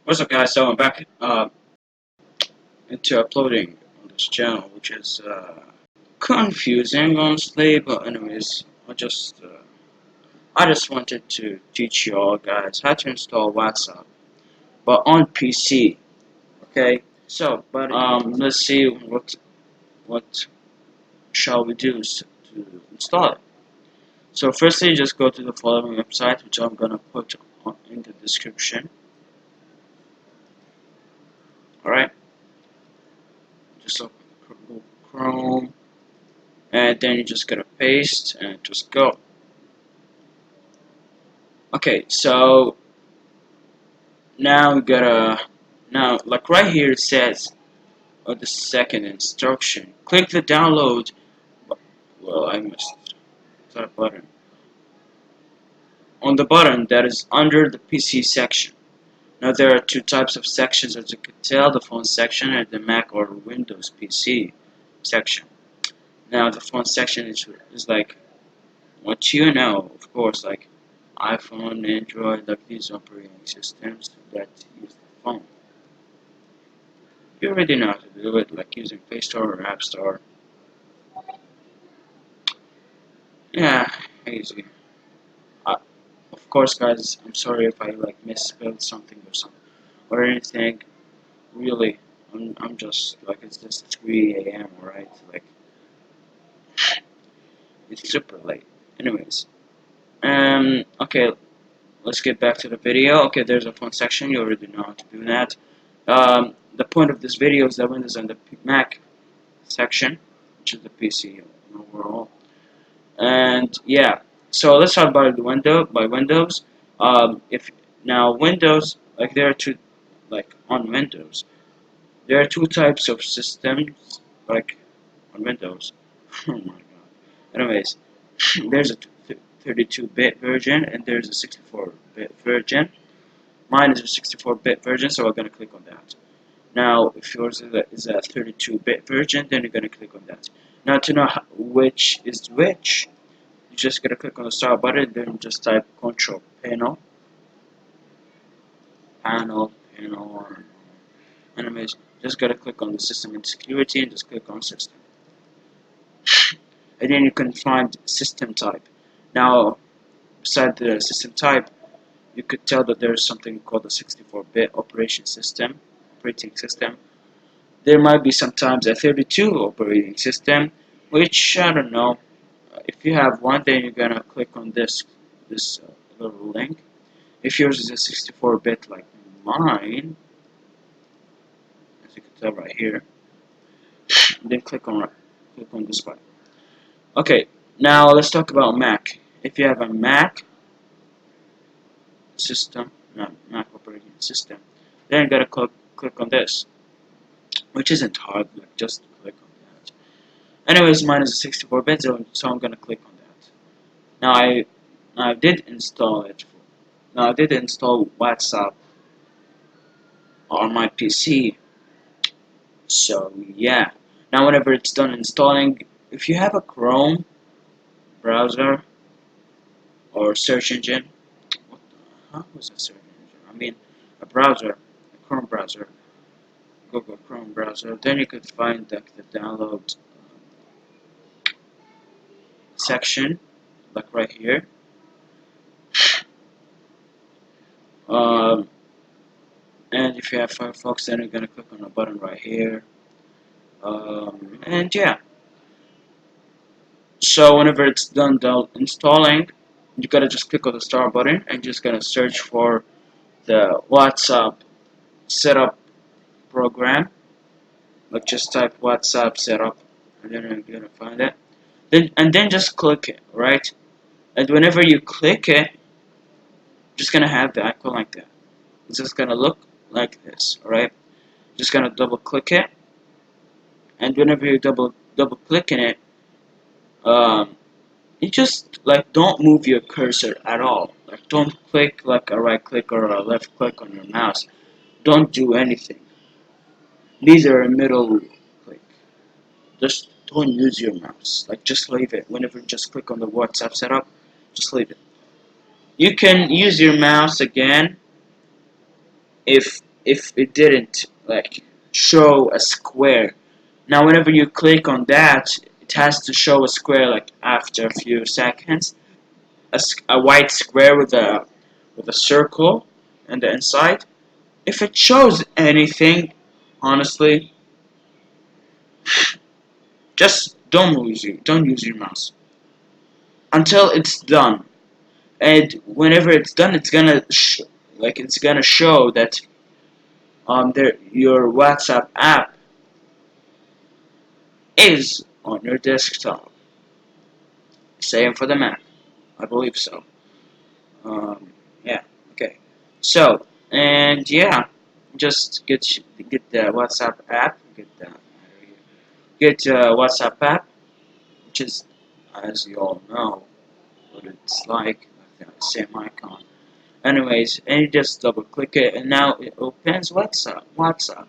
What's up, guys? So I'm back into uploading on this channel, which is confusing, honestly. But anyways, I just wanted to teach you all guys how to install WhatsApp, but on PC. Okay. So, but let's see what shall we do to install it. So firstly, just go to the following website, which I'm gonna put in the description. All right. Just open Google Chrome. And then you just gotta paste and just go. Okay, so now we gotta like right here it says the second instruction. Click the download. Well, I missed that button on the button that is under the PC section. Now there are two types of sections, as you can tell: the phone section and the Mac or Windows PC section. Now the phone section is like what you know, of course, like iPhone, Android, like these operating systems that use the phone. You already know how to do it, like using Play Store or App Store. Yeah, easy. Uh, of course, guys, I'm sorry if I like misspelled something or anything. Really, I'm just like it's just 3 a.m. Right? Like it's super late. Anyways, okay, let's get back to the video. Okay, there's a phone section. You already know how to do that. The point of this video is the Windows and the Mac section, which is the PC overall. And yeah, so let's talk about the Windows. If now Windows, like there are two, like on Windows, there are two types of systems, like on Windows. Oh my god. Anyways, there's a 32-bit version and there's a 64-bit version. Mine is a 64-bit version, so I'm gonna click on that. Now, if yours is a 32-bit version, then you're gonna click on that. Now, to know which is which, you just gotta click on the start button, then just type Control Panel, or Animation. Just gotta click on the System and Security, and just click on System. And then you can find System Type. Now, beside the System Type, you could tell that there's something called a 64-bit operating system. There might be sometimes a 32 operating system, which I don't know. If you have one, then you're gonna click on this little link. If yours is a 64-bit like mine, as you can tell right here, then click on this button. Okay, now let's talk about Mac. If you have a Mac system, not Mac operating system, then you gotta click on this, which isn't hard. Like just click on that. Anyways, mine is a 64-bit, so I'm gonna click on that. Now I did install it. Now I did install WhatsApp on my PC. So yeah. Now whenever it's done installing, if you have a Chrome browser or search engine, what the hell was a search engine? I mean a browser, a Chrome browser, Google Chrome browser, then you could find like the download section, like right here. Um, and if you have Firefox, then you're gonna click on the button right here. And yeah. So whenever it's done installing, you gotta just click on the start button and just gonna search for the WhatsApp setup program. Like just type WhatsApp setup, and then you're gonna find it. Then just click it, right? And whenever you click it, just gonna have the icon like that. It's just gonna look like this, alright? Just gonna double click it, and whenever you double click in it, um, you just like don't move your cursor at all. Like don't click like a right click or a left click on your mouse. Don't do anything. These are a middle click. Just don't use your mouse. Like just leave it. Whenever you just click on the WhatsApp setup, just leave it. You can use your mouse again if if it didn't like show a square. Now whenever you click on that, it has to show a square like after a few seconds. A white square with a circle on the inside. If it shows anything, honestly, just don't use your mouse until it's done. And whenever it's done, it's gonna it's gonna show that your WhatsApp app is on your desktop. Same for the Mac, I believe so. Yeah, okay. So, and yeah, just get the WhatsApp app, get WhatsApp app, which is, as you all know, what it's like the same icon. Anyways, and you just double click it, and now it opens WhatsApp.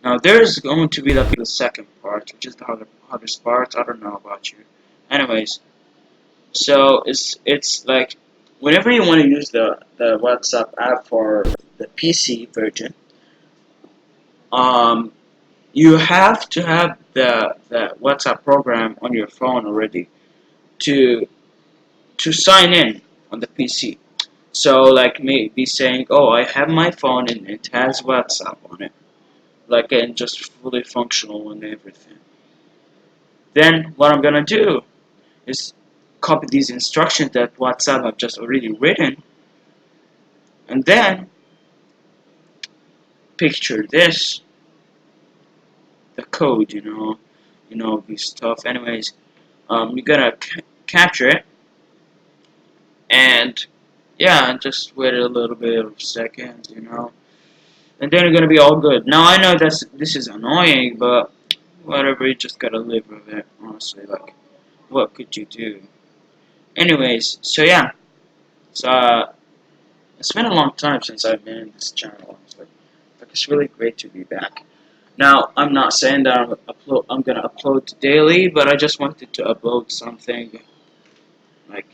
Now there's going to be the second part, which is the hardest part. I don't know about you. Anyways, so it's like whenever you want to use the WhatsApp app for the PC version, um, you have to have the WhatsApp program on your phone already to sign in on the PC. So like me saying, oh, I have my phone and it has WhatsApp on it, like and just fully functional and everything. Then what I'm gonna do is copy these instructions that WhatsApp have just already written, and then picture this, the code, this stuff. Anyways, you're gonna capture it, and yeah, just wait a little bit of seconds, and then you're gonna be all good. Now I know this is annoying, but whatever, you just gotta live with it. Honestly, like, what could you do? Anyways, so yeah, so it's been a long time since I've been in this channel. Honestly, like it's really great to be back. Now, I'm not saying that I'm gonna upload daily, but I just wanted to upload something, like,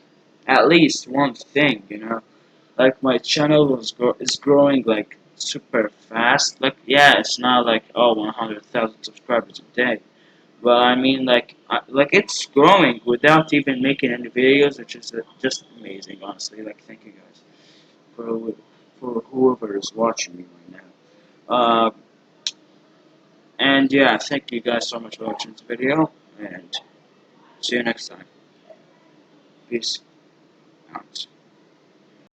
at least one thing, Like, my channel is growing, like, super fast. Like, yeah, it's not like, oh, 100,000 subscribers a day. But I mean, like it's growing without even making any videos, which is just amazing, honestly. Like, thank you guys for, for whoever is watching me right now. And yeah, thank you guys so much for watching this video, and see you next time. Peace out.